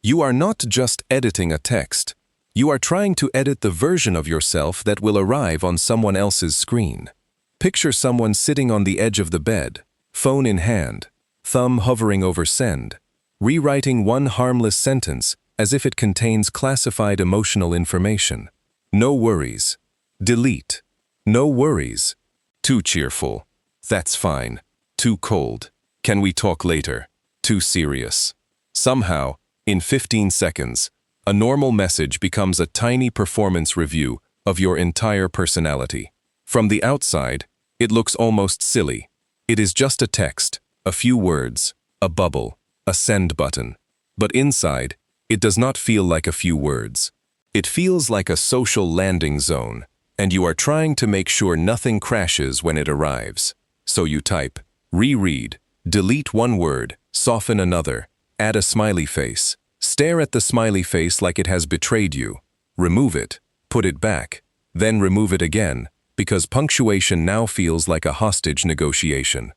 You are not just editing a text. You are trying to edit the version of yourself that will arrive on someone else's screen. Picture someone sitting on the edge of the bed, phone in hand, thumb hovering over send, rewriting one harmless sentence as if it contains classified emotional information. No worries. Delete. No worries. Too cheerful. That's fine. Too cold. Can we talk later? Too serious. Somehow, in 15 seconds, a normal message becomes a tiny performance review of your entire personality. From the outside, it looks almost silly. It is just a text, a few words, a bubble, a send button. But inside, it does not feel like a few words. It feels like a social landing zone, and you are trying to make sure nothing crashes when it arrives. So you type, reread, delete one word, soften another, add a smiley face, stare at the smiley face like it has betrayed you, remove it, put it back, then remove it again, because punctuation now feels like a hostage negotiation.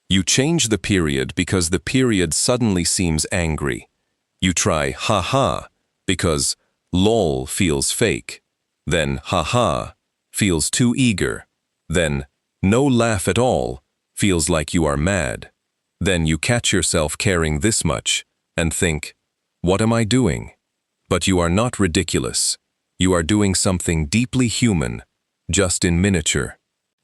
You change the period because the period suddenly seems angry. You try haha because lol feels fake. Then haha feels too eager. Then no laugh at all feels like you are mad. Then you catch yourself caring this much and think, what am I doing? But you are not ridiculous. You are doing something deeply human, just in miniature.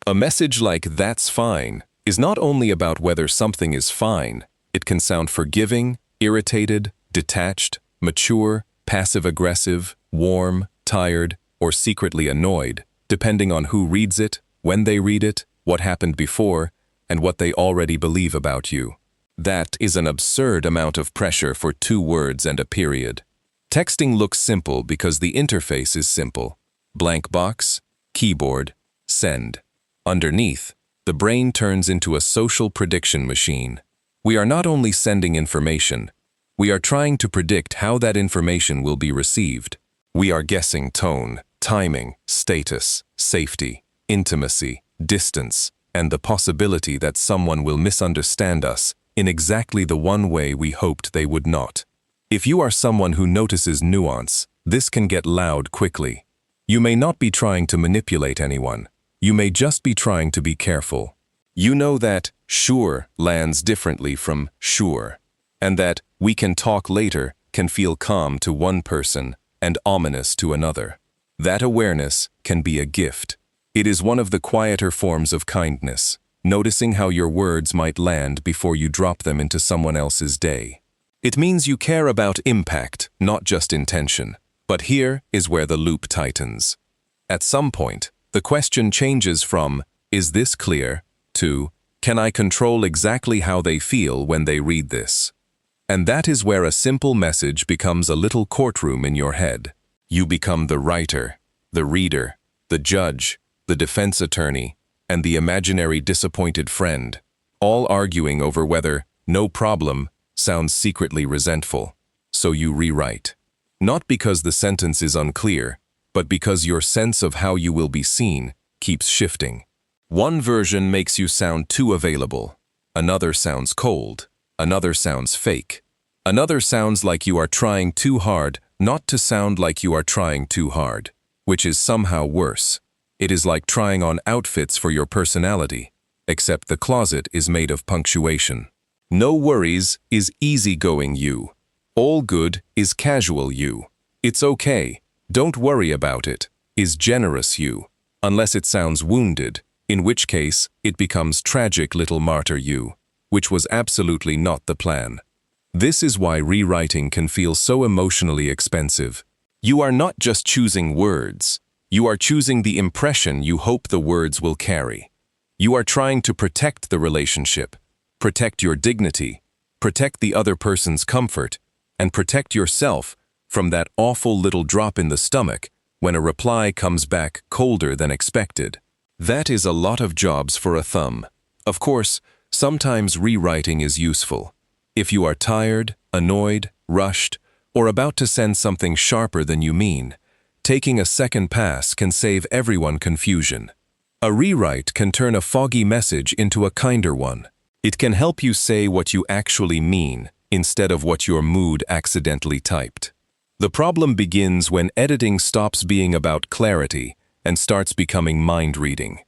A message like "that's fine" is not only about whether something is fine. It can sound forgiving, irritated, detached, mature, passive-aggressive, warm, tired, or secretly annoyed, depending on who reads it, when they read it, what happened before, and what they already believe about you. That is an absurd amount of pressure for 2 words and a period. Texting looks simple because the interface is simple. Blank box, keyboard, send. Underneath, the brain turns into a social prediction machine. We are not only sending information, we are trying to predict how that information will be received. We are guessing tone, timing, status, safety, intimacy, distance, and the possibility that someone will misunderstand us in exactly the one way we hoped they would not. If you are someone who notices nuance, this can get loud quickly. You may not be trying to manipulate anyone. You may just be trying to be careful. You know that sure lands differently from sure, and that we can talk later can feel calm to one person and ominous to another. That awareness can be a gift. It is one of the quieter forms of kindness, noticing how your words might land before you drop them into someone else's day. It means you care about impact, not just intention. But here is where the loop tightens. At some point, the question changes from, is this clear, to, can I control exactly how they feel when they read this? And that is where a simple message becomes a little courtroom in your head. You become the writer, the reader, the judge, the defense attorney, and the imaginary disappointed friend, all arguing over whether "no problem" sounds secretly resentful. So you rewrite. Not because the sentence is unclear, but because your sense of how you will be seen keeps shifting. One version makes you sound too available. Another sounds cold. Another sounds fake. Another sounds like you are trying too hard not to sound like you are trying too hard, which is somehow worse. It is like trying on outfits for your personality, except the closet is made of punctuation. No worries is easygoing you. All good is casual you. It's okay, don't worry about it, is generous you. Unless it sounds wounded, in which case it becomes tragic little martyr you, which was absolutely not the plan. This is why rewriting can feel so emotionally expensive. You are not just choosing words. You are choosing the impression you hope the words will carry. You are trying to protect the relationship, protect your dignity, protect the other person's comfort, and protect yourself from that awful little drop in the stomach when a reply comes back colder than expected. That is a lot of jobs for a thumb. Of course, sometimes rewriting is useful. If you are tired, annoyed, rushed, or about to send something sharper than you mean, taking a second pass can save everyone confusion. A rewrite can turn a foggy message into a kinder one. It can help you say what you actually mean, instead of what your mood accidentally typed. The problem begins when editing stops being about clarity and starts becoming mind reading.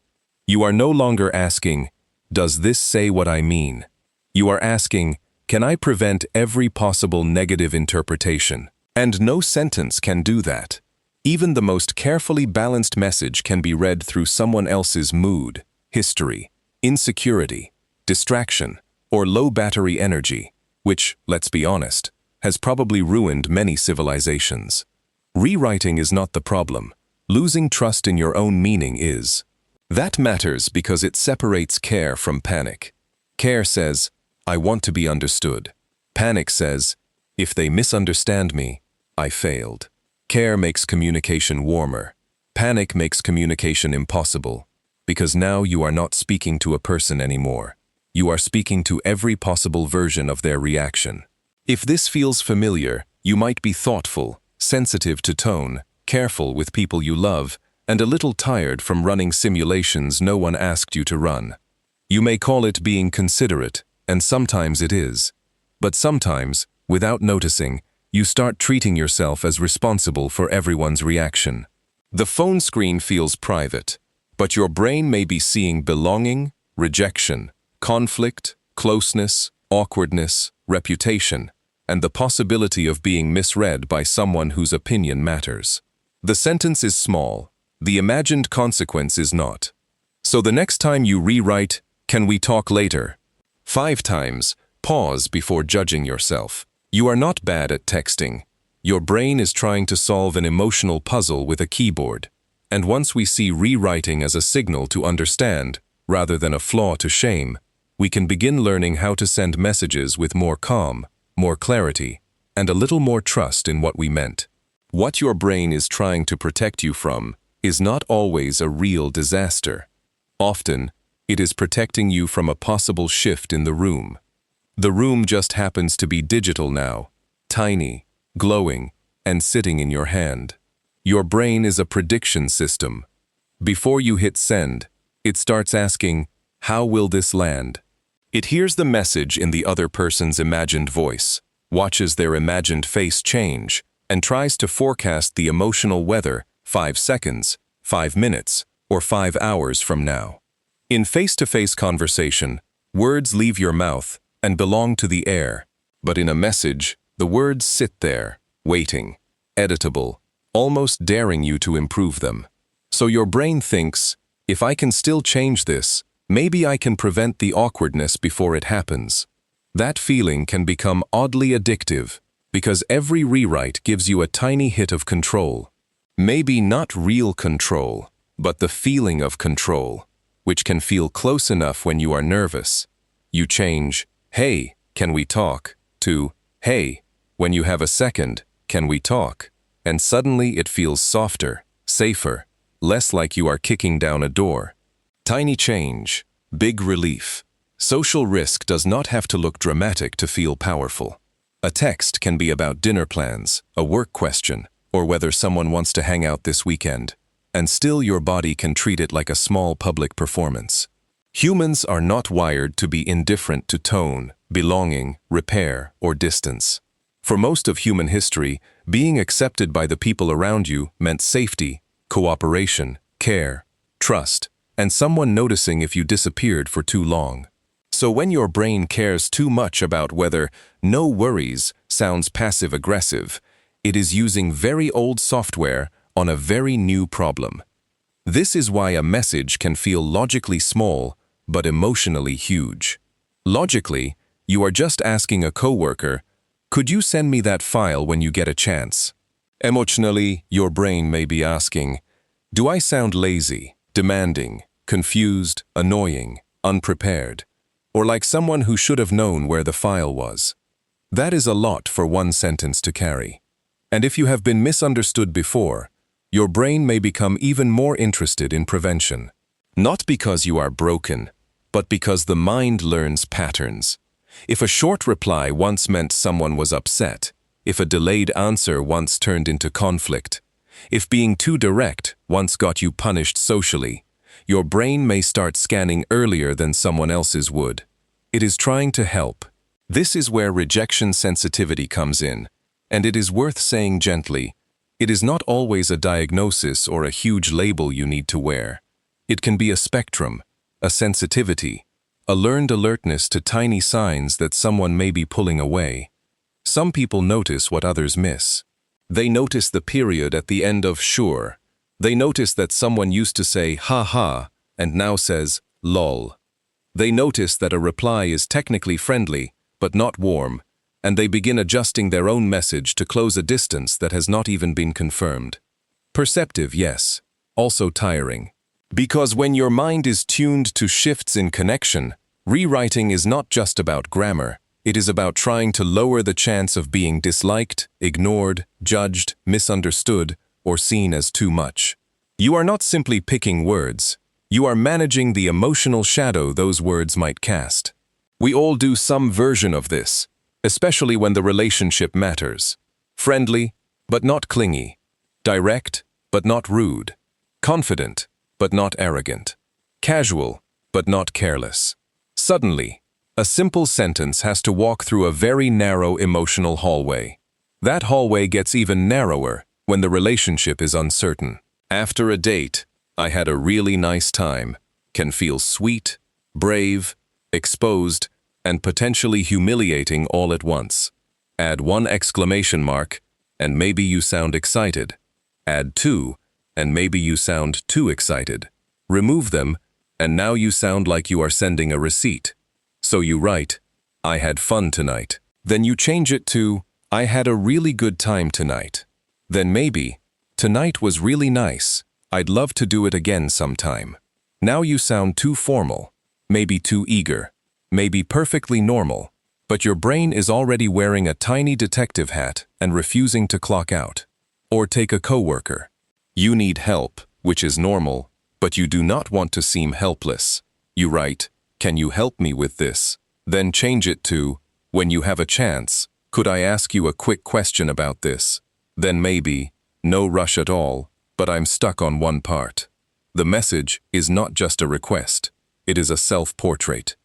You are no longer asking, "Does this say what I mean?" You are asking, "Can I prevent every possible negative interpretation?" And no sentence can do that. Even the most carefully balanced message can be read through someone else's mood, history, insecurity, distraction, or low battery energy, which, let's be honest, has probably ruined many civilizations. Rewriting is not the problem. Losing trust in your own meaning is. That matters because it separates care from panic. Care says, "I want to be understood." Panic says, "If they misunderstand me, I failed." Care makes communication warmer. Panic makes communication impossible, because now you are not speaking to a person anymore. You are speaking to every possible version of their reaction. If this feels familiar, you might be thoughtful, sensitive to tone, careful with people you love, and a little tired from running simulations no one asked you to run. You may call it being considerate, and sometimes it is. But sometimes, without noticing, you start treating yourself as responsible for everyone's reaction. The phone screen feels private, but your brain may be seeing belonging, rejection, conflict, closeness, awkwardness, reputation, and the possibility of being misread by someone whose opinion matters. The sentence is small, the imagined consequence is not. So the next time you rewrite, "Can we talk later?" 5 times, pause before judging yourself. You are not bad at texting. Your brain is trying to solve an emotional puzzle with a keyboard. And once we see rewriting as a signal to understand, rather than a flaw to shame, we can begin learning how to send messages with more calm, more clarity, and a little more trust in what we meant. What your brain is trying to protect you from is not always a real disaster. Often, it is protecting you from a possible shift in the room. The room just happens to be digital now, tiny, glowing, and sitting in your hand. Your brain is a prediction system. Before you hit send, it starts asking, "How will this land?" It hears the message in the other person's imagined voice, watches their imagined face change, and tries to forecast the emotional weather 5 seconds, 5 minutes, or 5 hours from now. In face-to-face conversation, words leave your mouth and belong to the air, but in a message, the words sit there, waiting, editable, almost daring you to improve them. So your brain thinks, "If I can still change this, maybe I can prevent the awkwardness before it happens." That feeling can become oddly addictive, because every rewrite gives you a tiny hit of control. Maybe not real control, but the feeling of control, which can feel close enough when you are nervous. You change, "Hey, can we talk?" to, "Hey, when you have a second, can we talk?" And suddenly it feels softer, safer, less like you are kicking down a door. Tiny change, big relief. Social risk does not have to look dramatic to feel powerful. A text can be about dinner plans, a work question, or whether someone wants to hang out this weekend, and still your body can treat it like a small public performance. Humans are not wired to be indifferent to tone, belonging, repair, or distance. For most of human history, being accepted by the people around you meant safety, cooperation, care, trust, and someone noticing if you disappeared for too long. So when your brain cares too much about whether "no worries" sounds passive-aggressive, it is using very old software on a very new problem. This is why a message can feel logically small, but emotionally huge. Logically, you are just asking a coworker, "Could you send me that file when you get a chance?" Emotionally, your brain may be asking, "Do I sound lazy, demanding, confused, annoying, unprepared, or like someone who should have known where the file was?" That is a lot for one sentence to carry. And if you have been misunderstood before, your brain may become even more interested in prevention. Not because you are broken, but because the mind learns patterns. If a short reply once meant someone was upset, if a delayed answer once turned into conflict, if being too direct once got you punished socially, your brain may start scanning earlier than someone else's would. It is trying to help. This is where rejection sensitivity comes in, and it is worth saying gently, it is not always a diagnosis or a huge label you need to wear. It can be a spectrum, a sensitivity, a learned alertness to tiny signs that someone may be pulling away. Some people notice what others miss. They notice the period at the end of sure. They notice that someone used to say ha ha and now says lol. They notice that a reply is technically friendly but not warm, and they begin adjusting their own message to close a distance that has not even been confirmed. Perceptive, yes, also tiring. Because when your mind is tuned to shifts in connection, rewriting is not just about grammar. It is about trying to lower the chance of being disliked, ignored, judged, misunderstood, or seen as too much. You are not simply picking words. You are managing the emotional shadow those words might cast. We all do some version of this, especially when the relationship matters. Friendly, but not clingy. Direct, but not rude. Confident, but not arrogant. Casual, but not careless. Suddenly, a simple sentence has to walk through a very narrow emotional hallway. That hallway gets even narrower when the relationship is uncertain. After a date, I had a really nice time, can feel sweet, brave, exposed, and potentially humiliating all at once. Add one exclamation mark, and maybe you sound excited. Add two, and maybe you sound too excited. Remove them, and now you sound like you are sending a receipt. So you write, I had fun tonight. Then you change it to, I had a really good time tonight. Then maybe, tonight was really nice. I'd love to do it again sometime. Now you sound too formal, maybe too eager, maybe perfectly normal, but your brain is already wearing a tiny detective hat and refusing to clock out. Or take a coworker. You need help, which is normal, but you do not want to seem helpless. You write, can you help me with this? Then change it to, when you have a chance, could I ask you a quick question about this? Then maybe, no rush at all, but I'm stuck on one part. The message is not just a request, it is a self-portrait.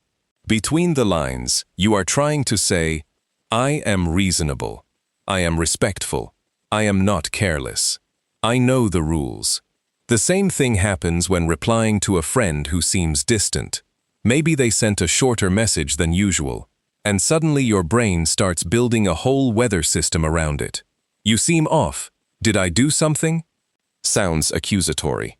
Between the lines, you are trying to say, I am reasonable, I am respectful, I am not careless, I know the rules. The same thing happens when replying to a friend who seems distant. Maybe they sent a shorter message than usual, and suddenly your brain starts building a whole weather system around it. You seem off. Did I do something? Sounds accusatory.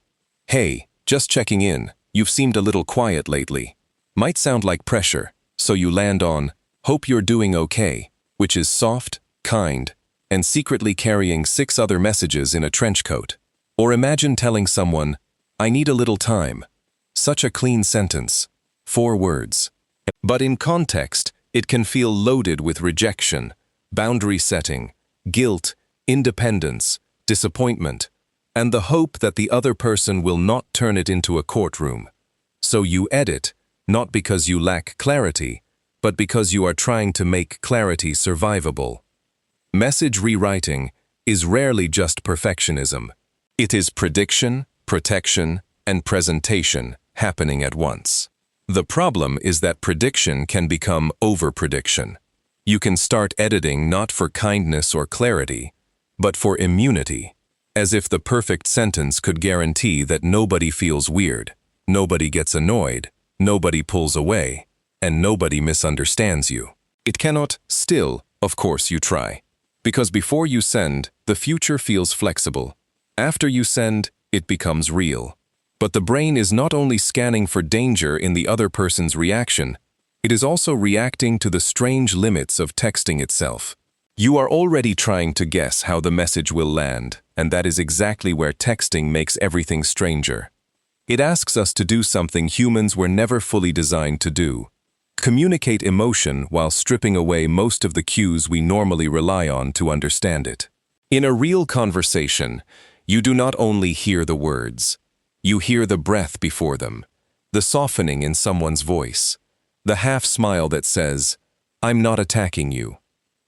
Hey, just checking in. You've seemed a little quiet lately. Might sound like pressure, so you land on, hope you're doing okay, which is soft, kind, and secretly carrying 6 other messages in a trench coat. Or imagine telling someone, I need a little time. Such a clean sentence. 4 words. But in context, it can feel loaded with rejection, boundary setting, guilt, independence, disappointment, and the hope that the other person will not turn it into a courtroom. So you edit, not because you lack clarity, but because you are trying to make clarity survivable. Message rewriting is rarely just perfectionism. It is prediction, protection, and presentation happening at once. The problem is that prediction can become over-prediction. You can start editing not for kindness or clarity, but for immunity, as if the perfect sentence could guarantee that nobody feels weird, nobody gets annoyed, nobody pulls away, and nobody misunderstands you. It cannot. Still, of course you try. Because before you send, the future feels flexible. After you send, it becomes real. But the brain is not only scanning for danger in the other person's reaction, it is also reacting to the strange limits of texting itself. You are already trying to guess how the message will land, and that is exactly where texting makes everything stranger. It asks us to do something humans were never fully designed to do. Communicate emotion while stripping away most of the cues we normally rely on to understand it. In a real conversation, you do not only hear the words. You hear the breath before them, the softening in someone's voice, the half smile that says, I'm not attacking you,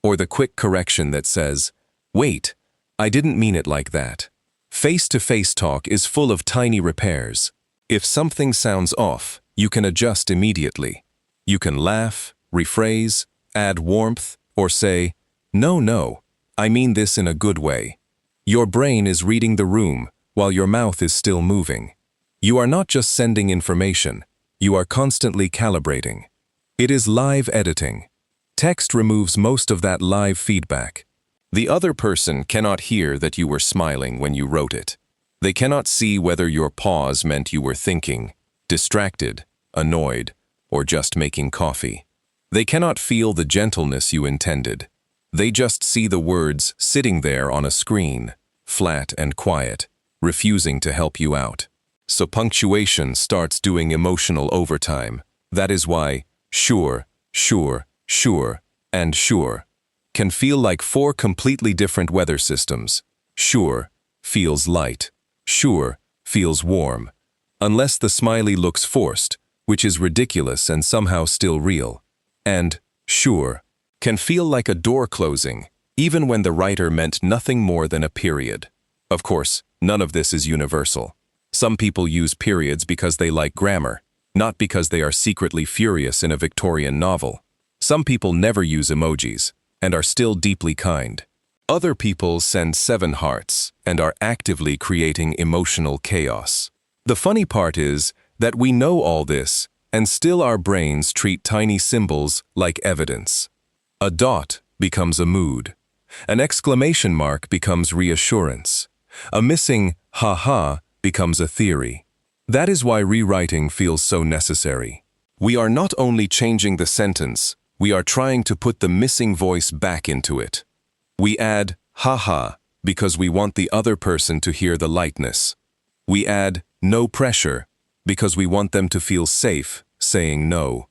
or the quick correction that says, wait, I didn't mean it like that. Face-to-face talk is full of tiny repairs. If something sounds off, you can adjust immediately. You can laugh, rephrase, add warmth, or say, "No, no, I mean this in a good way." Your brain is reading the room while your mouth is still moving. You are not just sending information, you are constantly calibrating. It is live editing. Text removes most of that live feedback. The other person cannot hear that you were smiling when you wrote it. They cannot see whether your pause meant you were thinking, distracted, annoyed, or just making coffee. They cannot feel the gentleness you intended. They just see the words sitting there on a screen, flat and quiet, refusing to help you out. So punctuation starts doing emotional overtime. That is why sure, sure, sure, and sure can feel like four completely different weather systems. Sure feels light. Sure feels warm. Unless the smiley looks forced, which is ridiculous and somehow still real. And sure can feel like a door closing, even when the writer meant nothing more than a period. Of course, none of this is universal. Some people use periods because they like grammar, not because they are secretly furious in a Victorian novel. Some people never use emojis and are still deeply kind. Other people send 7 hearts and are actively creating emotional chaos. The funny part is that we know all this, and still our brains treat tiny symbols like evidence. A dot becomes a mood. An exclamation mark becomes reassurance. A missing ha-ha becomes a theory. That is why rewriting feels so necessary. We are not only changing the sentence, we are trying to put the missing voice back into it. We add ha-ha because we want the other person to hear the lightness. We add no pressure because we want them to feel safe saying no.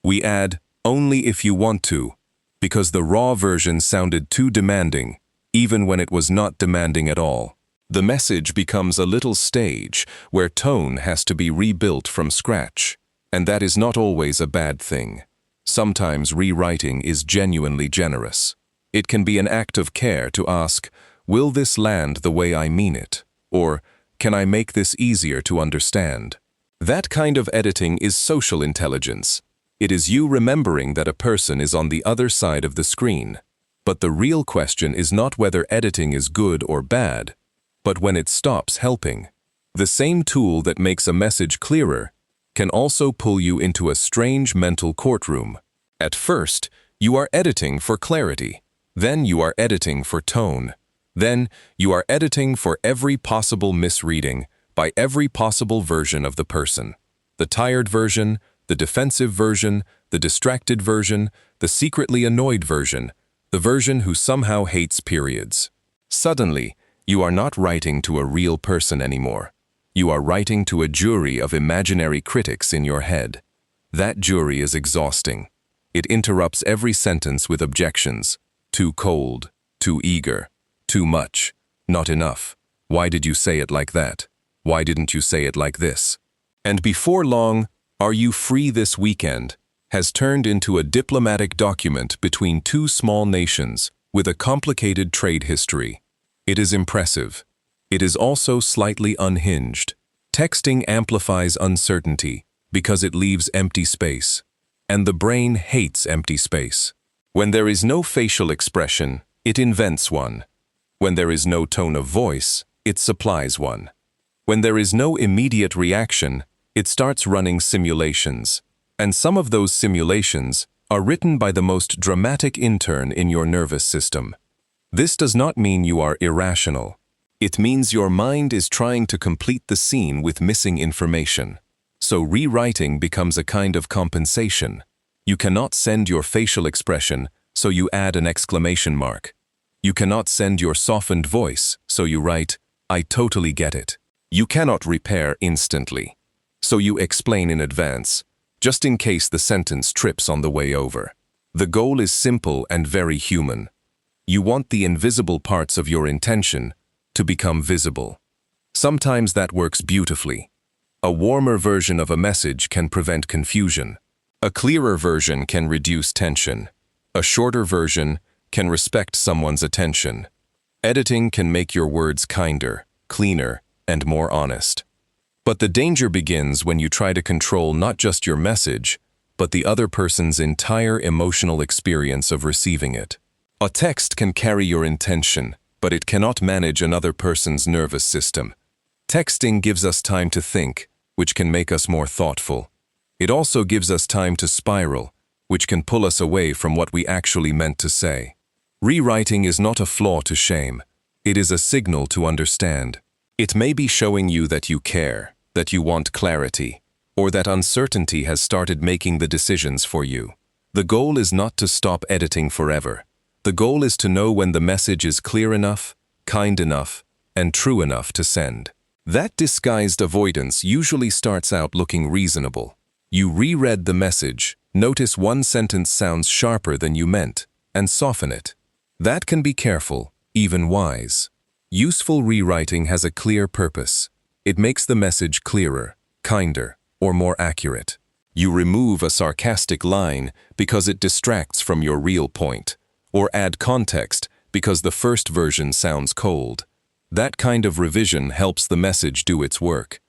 We add only if you want to because the raw version sounded too demanding, even when it was not demanding at all. The message becomes a little stage where tone has to be rebuilt from scratch, and that is not always a bad thing. Sometimes rewriting is genuinely generous. It can be an act of care to ask, will this land the way I mean it? Or, can I make this easier to understand? That kind of editing is social intelligence. It is you remembering that a person is on the other side of the screen. But the real question is not whether editing is good or bad, but when it stops helping. The same tool that makes a message clearer can also pull you into a strange mental courtroom. At first, you are editing for clarity. Then you are editing for tone. Then you are editing for every possible misreading by every possible version of the person. The tired version, the defensive version, the distracted version, the secretly annoyed version, the version who somehow hates periods. Suddenly, you are not writing to a real person anymore. You are writing to a jury of imaginary critics in your head. That jury is exhausting. It interrupts every sentence with objections. Too cold, too eager, too much, not enough. Why did you say it like that? Why didn't you say it like this? And before long, "Are you free this weekend?" has turned into a diplomatic document between two small nations with a complicated trade history. It is impressive. It is also slightly unhinged. Texting amplifies uncertainty because it leaves empty space. And the brain hates empty space. When there is no facial expression, it invents one. When there is no tone of voice, it supplies one. When there is no immediate reaction, it starts running simulations. And some of those simulations are written by the most dramatic intern in your nervous system. This does not mean you are irrational. It means your mind is trying to complete the scene with missing information. So rewriting becomes a kind of compensation. You cannot send your facial expression, so you add an exclamation mark. You cannot send your softened voice, so you write, "I totally get it." You cannot repair instantly, so you explain in advance, just in case the sentence trips on the way over. The goal is simple and very human. You want the invisible parts of your intention to become visible. Sometimes that works beautifully. A warmer version of a message can prevent confusion. A clearer version can reduce tension. A shorter version can respect someone's attention. Editing can make your words kinder, cleaner, and more honest. But the danger begins when you try to control not just your message, but the other person's entire emotional experience of receiving it. A text can carry your intention, but it cannot manage another person's nervous system. Texting gives us time to think, which can make us more thoughtful. It also gives us time to spiral, which can pull us away from what we actually meant to say. Rewriting is not a flaw to shame. It is a signal to understand. It may be showing you that you care, that you want clarity, or that uncertainty has started making the decisions for you. The goal is not to stop editing forever. The goal is to know when the message is clear enough, kind enough, and true enough to send. That disguised avoidance usually starts out looking reasonable. You reread the message, notice one sentence sounds sharper than you meant, and soften it. That can be careful, even wise. Useful rewriting has a clear purpose. It makes the message clearer, kinder, or more accurate. You remove a sarcastic line because it distracts from your real point, or add context because the first version sounds cold. That kind of revision helps the message do its work.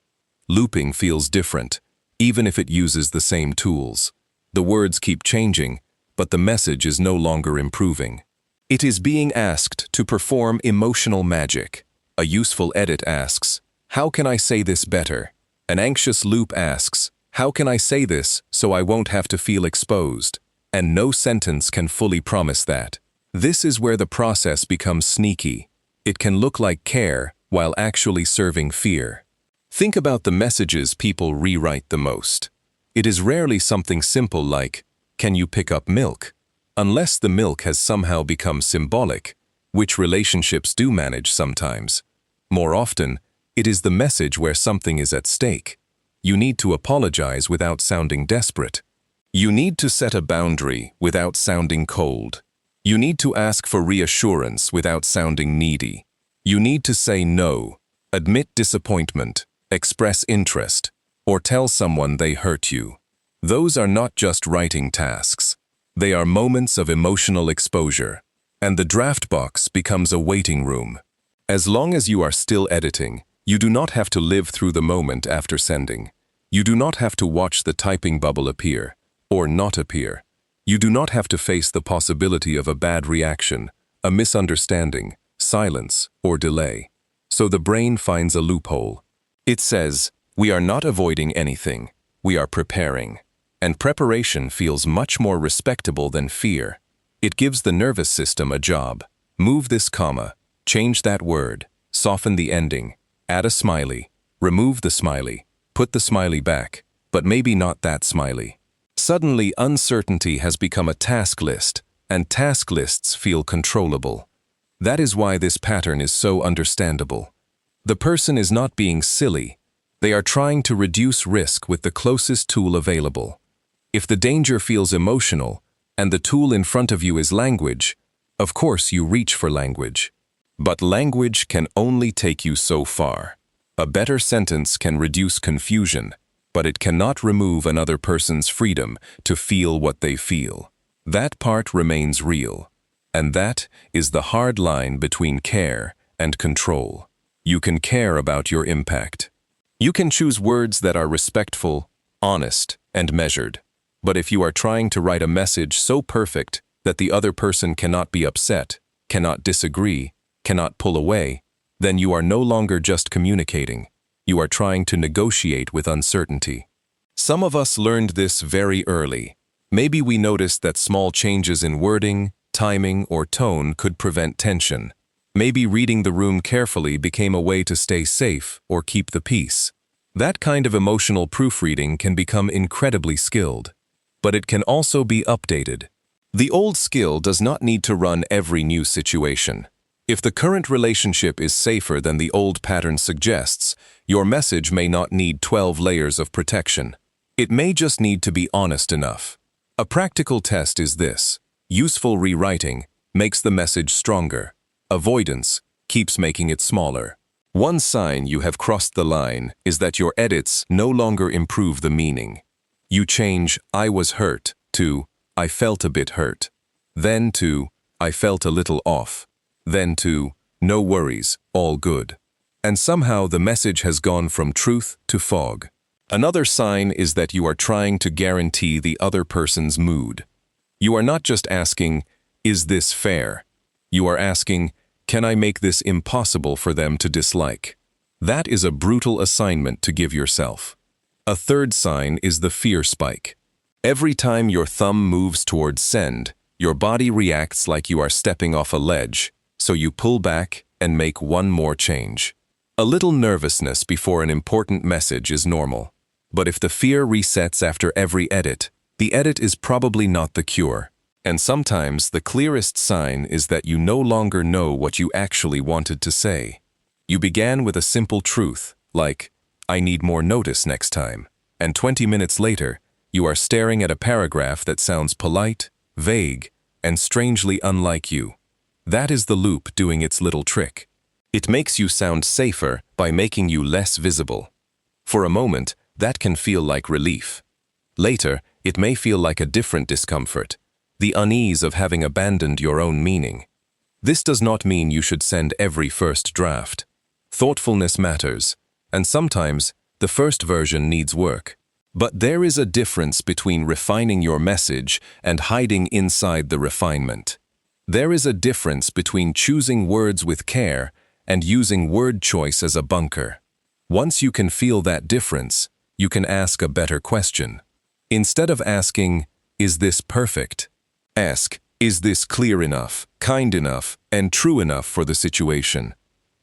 Looping feels different, even if it uses the same tools. The words keep changing, but the message is no longer improving. It is being asked to perform emotional magic. A useful edit asks, "How can I say this better?" An anxious loop asks, "How can I say this so I won't have to feel exposed?" And no sentence can fully promise that. This is where the process becomes sneaky. It can look like care while actually serving fear. Think about the messages people rewrite the most. It is rarely something simple like, "Can you pick up milk?" Unless the milk has somehow become symbolic, which relationships do manage sometimes. More often, it is the message where something is at stake. You need to apologize without sounding desperate. You need to set a boundary without sounding cold. You need to ask for reassurance without sounding needy. You need to say no, admit disappointment, express interest, or tell someone they hurt you. Those are not just writing tasks. They are moments of emotional exposure, and the draft box becomes a waiting room. As long as you are still editing, you do not have to live through the moment after sending. You do not have to watch the typing bubble appear, or not appear. You do not have to face the possibility of a bad reaction, a misunderstanding, silence, or delay. So the brain finds a loophole. It says, "We are not avoiding anything, we are preparing." And preparation feels much more respectable than fear. It gives the nervous system a job. Move this comma, change that word, soften the ending, add a smiley, remove the smiley, put the smiley back, but maybe not that smiley. Suddenly, uncertainty has become a task list, and task lists feel controllable. That is why this pattern is so understandable. The person is not being silly. They are trying to reduce risk with the closest tool available. If the danger feels emotional, and the tool in front of you is language, of course you reach for language. But language can only take you so far. A better sentence can reduce confusion, but it cannot remove another person's freedom to feel what they feel. That part remains real. And that is the hard line between care and control. You can care about your impact. You can choose words that are respectful, honest, and measured. But if you are trying to write a message so perfect that the other person cannot be upset, cannot disagree, cannot pull away, then you are no longer just communicating. You are trying to negotiate with uncertainty. Some of us learned this very early. Maybe we noticed that small changes in wording, timing, or tone could prevent tension. Maybe reading the room carefully became a way to stay safe or keep the peace. That kind of emotional proofreading can become incredibly skilled. But it can also be updated. The old skill does not need to run every new situation. If the current relationship is safer than the old pattern suggests, your message may not need 12 layers of protection. It may just need to be honest enough. A practical test is this. Useful rewriting makes the message stronger. Avoidance keeps making it smaller. One sign you have crossed the line is that your edits no longer improve the meaning. You change "I was hurt" to "I felt a bit hurt," then to "I felt a little off," then to "No worries, all good." And somehow the message has gone from truth to fog. Another sign is that you are trying to guarantee the other person's mood. You are not just asking, "Is this fair?" You are asking, "Can I make this impossible for them to dislike?" That is a brutal assignment to give yourself. A third sign is the fear spike. Every time your thumb moves towards send, your body reacts like you are stepping off a ledge, so you pull back and make one more change. A little nervousness before an important message is normal. But if the fear resets after every edit, the edit is probably not the cure. And sometimes the clearest sign is that you no longer know what you actually wanted to say. You began with a simple truth, like, "I need more notice next time," and 20 minutes later, you are staring at a paragraph that sounds polite, vague, and strangely unlike you. That is the loop doing its little trick. It makes you sound safer by making you less visible. For a moment, that can feel like relief. Later, it may feel like a different discomfort, the unease of having abandoned your own meaning. This does not mean you should send every first draft. Thoughtfulness matters, and sometimes the first version needs work. But there is a difference between refining your message and hiding inside the refinement. There is a difference between choosing words with care and using word choice as a bunker. Once you can feel that difference, you can ask a better question. Instead of asking, "Is this perfect?" ask, "Is this clear enough, kind enough, and true enough for the situation?"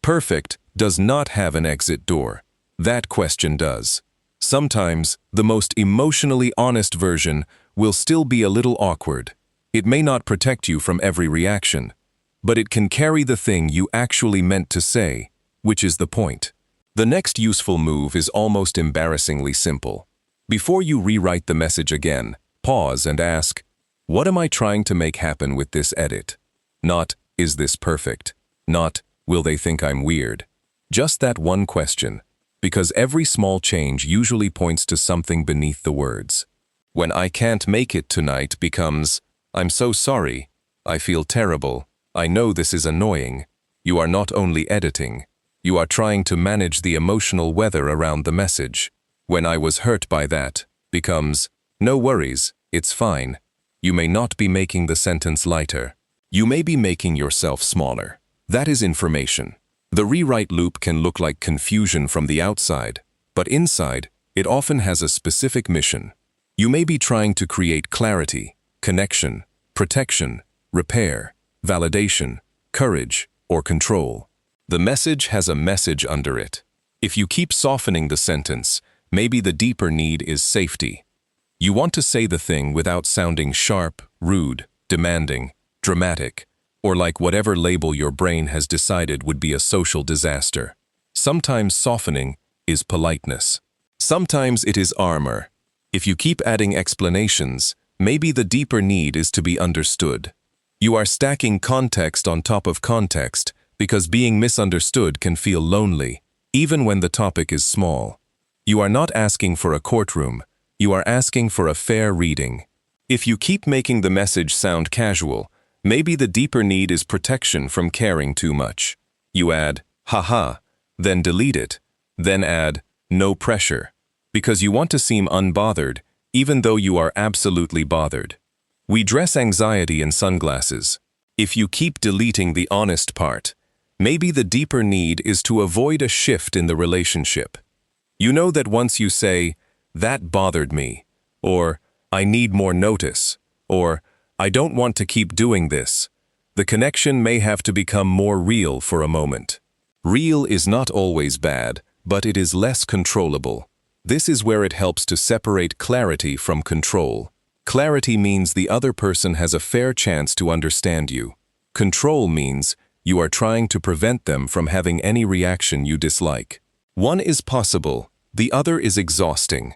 Perfect does not have an exit door. That question does. Sometimes, the most emotionally honest version will still be a little awkward. It may not protect you from every reaction, but it can carry the thing you actually meant to say, which is the point. The next useful move is almost embarrassingly simple. Before you rewrite the message again, pause and ask, "What am I trying to make happen with this edit?" Not, "Is this perfect?" Not, "Will they think I'm weird?" Just that one question, because every small change usually points to something beneath the words. When "I can't make it tonight" becomes, "I'm so sorry, I feel terrible, I know this is annoying," you are not only editing, you are trying to manage the emotional weather around the message. When "I was hurt by that" becomes, "No worries, it's fine." You may not be making the sentence lighter. You may be making yourself smaller. That is information. The rewrite loop can look like confusion from the outside, but inside, it often has a specific mission. You may be trying to create clarity, connection, protection, repair, validation, courage, or control. The message has a message under it. If you keep softening the sentence, maybe the deeper need is safety. You want to say the thing without sounding sharp, rude, demanding, dramatic, or like whatever label your brain has decided would be a social disaster. Sometimes softening is politeness. Sometimes it is armor. If you keep adding explanations, maybe the deeper need is to be understood. You are stacking context on top of context because being misunderstood can feel lonely, even when the topic is small. You are not asking for a courtroom, you are asking for a fair reading. If you keep making the message sound casual, maybe the deeper need is protection from caring too much. You add, "haha," then delete it, then add, "no pressure," because you want to seem unbothered, even though you are absolutely bothered. We dress anxiety in sunglasses. If you keep deleting the honest part, maybe the deeper need is to avoid a shift in the relationship. You know that once you say, "That bothered me," or "I need more notice," or "I don't want to keep doing this," the connection may have to become more real for a moment. Real is not always bad, but it is less controllable. This is where it helps to separate clarity from control. Clarity means the other person has a fair chance to understand you. Control means you are trying to prevent them from having any reaction you dislike. One is possible, the other is exhausting.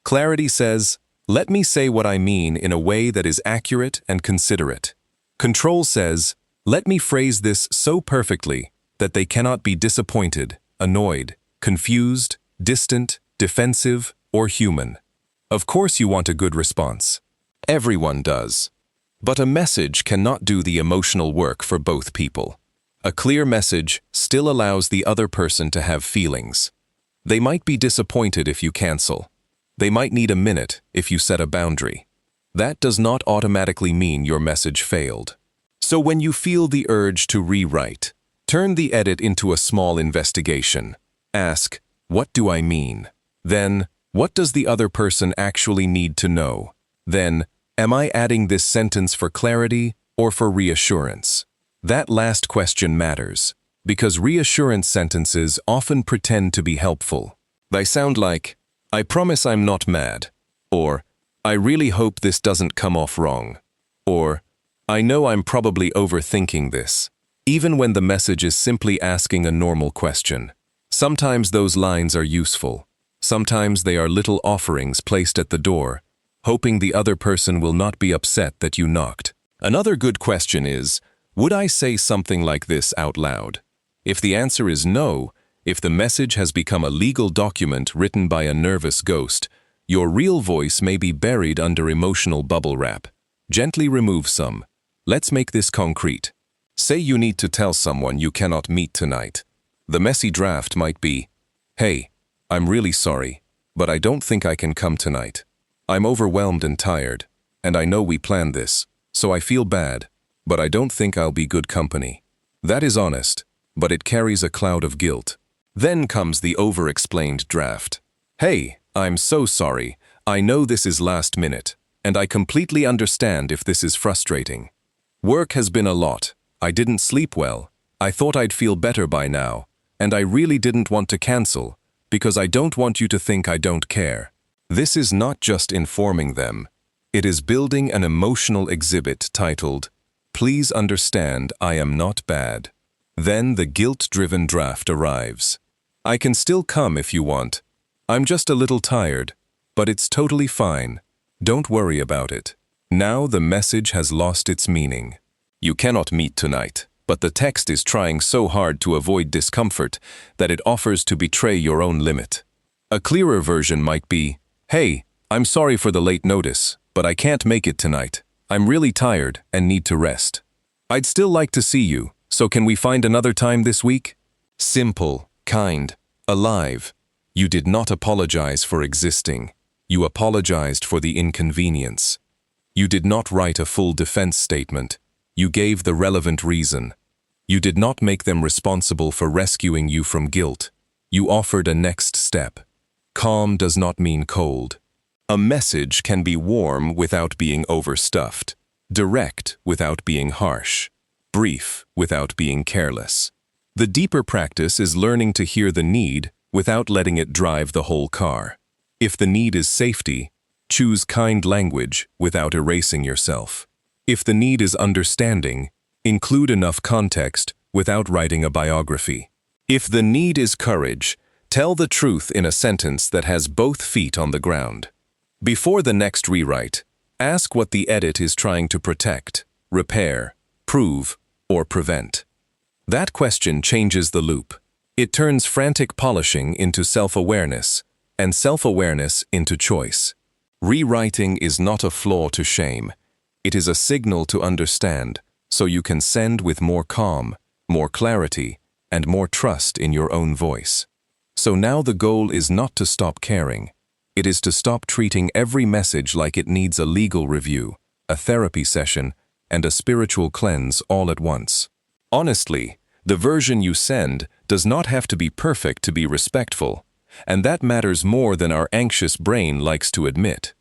Clarity says, "Let me say what I mean in a way that is accurate and considerate." Control says, "Let me phrase this so perfectly that they cannot be disappointed, annoyed, confused, distant, defensive, or human." Of course you want a good response. Everyone does. But a message cannot do the emotional work for both people. A clear message still allows the other person to have feelings. They might be disappointed if you cancel. They might need a minute if you set a boundary. That does not automatically mean your message failed. So when you feel the urge to rewrite, turn the edit into a small investigation. Ask, what do I mean? Then, what does the other person actually need to know? Then, am I adding this sentence for clarity or for reassurance? That last question matters, because reassurance sentences often pretend to be helpful. They sound like, I promise I'm not mad, or I really hope this doesn't come off wrong, or I know I'm probably overthinking this. Even when the message is simply asking a normal question. Sometimes those lines are useful. Sometimes they are little offerings placed at the door, hoping the other person will not be upset that you knocked. Another good question is, would I say something like this out loud? If the answer is no, if the message has become a legal document written by a nervous ghost, your real voice may be buried under emotional bubble wrap. Gently remove some. Let's make this concrete. Say you need to tell someone you cannot meet tonight. The messy draft might be, hey, I'm really sorry, but I don't think I can come tonight. I'm overwhelmed and tired, and I know we planned this, so I feel bad, but I don't think I'll be good company. That is honest, but it carries a cloud of guilt. Then comes the over-explained draft. Hey, I'm so sorry. I know this is last minute, and I completely understand if this is frustrating. Work has been a lot. I didn't sleep well. I thought I'd feel better by now, and I really didn't want to cancel, because I don't want you to think I don't care. This is not just informing them. It is building an emotional exhibit titled, Please understand I am not bad. Then the guilt-driven draft arrives. I can still come if you want. I'm just a little tired, but it's totally fine. Don't worry about it. Now the message has lost its meaning. You cannot meet tonight, but the text is trying so hard to avoid discomfort that it offers to betray your own limit. A clearer version might be, hey, I'm sorry for the late notice, but I can't make it tonight. I'm really tired and need to rest. I'd still like to see you, so can we find another time this week? Simple, kind, alive. You did not apologize for existing. You apologized for the inconvenience. You did not write a full defense statement. You gave the relevant reason. You did not make them responsible for rescuing you from guilt. You offered a next step. Calm does not mean cold. A message can be warm without being overstuffed, direct without being harsh, brief without being careless. The deeper practice is learning to hear the need without letting it drive the whole car. If the need is safety, choose kind language without erasing yourself. If the need is understanding, include enough context without writing a biography. If the need is courage, tell the truth in a sentence that has both feet on the ground. Before the next rewrite, ask what the edit is trying to protect, repair, prove, or prevent. That question changes the loop. It turns frantic polishing into self-awareness, and self-awareness into choice. Rewriting is not a flaw to shame. It is a signal to understand, so you can send with more calm, more clarity, and more trust in your own voice. So now the goal is not to stop caring. It is to stop treating every message like it needs a legal review, a therapy session, and a spiritual cleanse all at once. Honestly, the version you send does not have to be perfect to be respectful, and that matters more than our anxious brain likes to admit.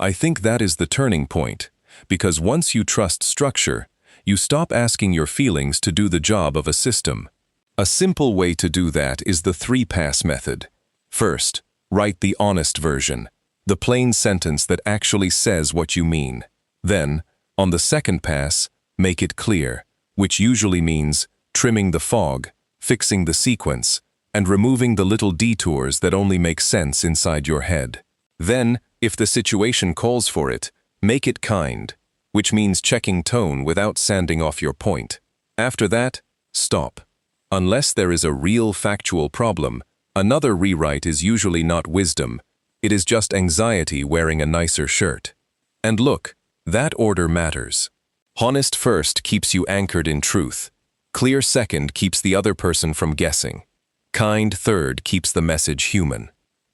I think that is the turning point. Because once you trust structure, you stop asking your feelings to do the job of a system. A simple way to do that is the 3-pass method. First, write the honest version, the plain sentence that actually says what you mean. Then, on the second pass, make it clear, which usually means trimming the fog, fixing the sequence, and removing the little detours that only make sense inside your head. Then, if the situation calls for it, make it kind, which means checking tone without sanding off your point. After that, stop. Unless there is a real factual problem, another rewrite is usually not wisdom. It is just anxiety wearing a nicer shirt. And look, that order matters. Honest first keeps you anchored in truth. Clear second keeps the other person from guessing. Kind third keeps the message human.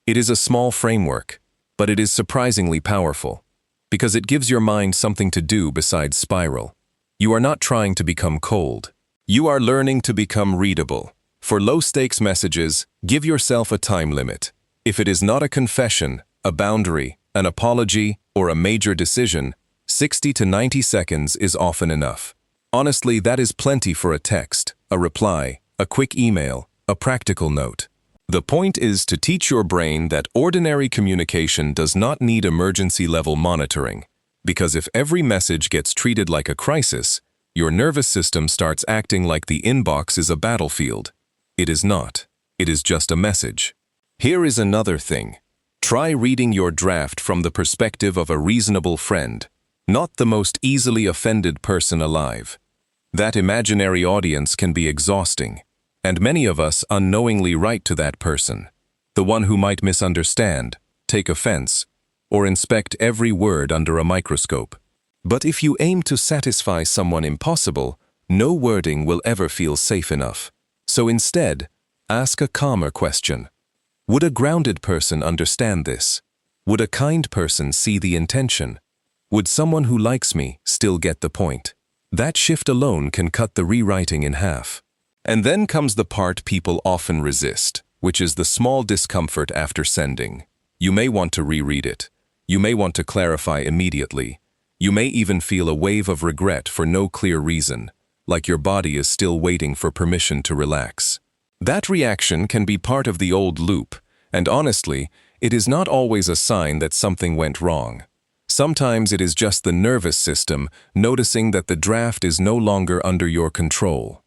It is a small framework. but it is surprisingly powerful, because it gives your mind something to do besides spiral. You are not trying to become cold. You are learning to become readable. For low-stakes messages, give yourself a time limit. If it is not a confession, a boundary, an apology, or a major decision, 60 to 90 seconds is often enough. Honestly, that is plenty for a text, a reply, a quick email, a practical note. The point is to teach your brain that ordinary communication does not need emergency-level monitoring, because if every message gets treated like a crisis, your nervous system starts acting like the inbox is a battlefield. It is not. It is just a message. Here is another thing. Try reading your draft from the perspective of a reasonable friend, not the most easily offended person alive. That imaginary audience can be exhausting, and many of us unknowingly write to that person, the one who might misunderstand, take offense, or inspect every word under a microscope. But if you aim to satisfy someone impossible, no wording will ever feel safe enough. So instead, ask a calmer question. Would a grounded person understand this? Would a kind person see the intention? Would someone who likes me still get the point? That shift alone can cut the rewriting in half. And then comes the part people often resist, which is the small discomfort after sending. You may want to reread it. You may want to clarify immediately. You may even feel a wave of regret for no clear reason, like your body is still waiting for permission to relax. That reaction can be part of the old loop, and honestly, it is not always a sign that something went wrong. Sometimes it is just the nervous system noticing that the draft is no longer under your control.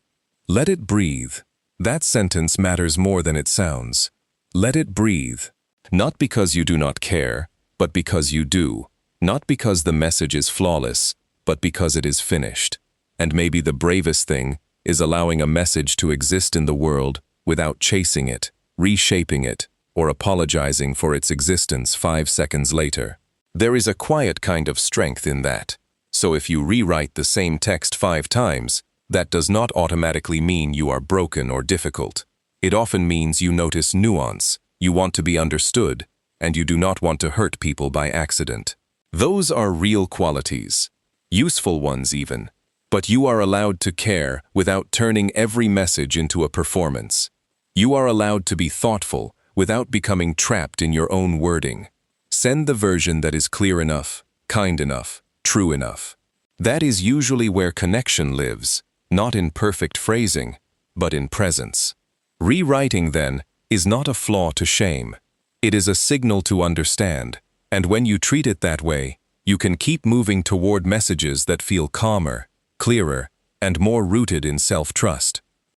Let it breathe. That sentence matters more than it sounds. Let it breathe. Not because you do not care, but because you do. Not because the message is flawless, but because it is finished. And maybe the bravest thing is allowing a message to exist in the world without chasing it, reshaping it, or apologizing for its existence 5 seconds later. There is a quiet kind of strength in that. So if you rewrite the same text 5 times, that does not automatically mean you are broken or difficult. It often means you notice nuance, you want to be understood, and you do not want to hurt people by accident. Those are real qualities, useful ones even, but you are allowed to care without turning every message into a performance. You are allowed to be thoughtful without becoming trapped in your own wording. Send the version that is clear enough, kind enough, true enough. That is usually where connection lives, not in perfect phrasing, but in presence. Rewriting, then, is not a flaw to shame. It is a signal to understand, and when you treat it that way, you can keep moving toward messages that feel calmer, clearer, and more rooted in self-trust.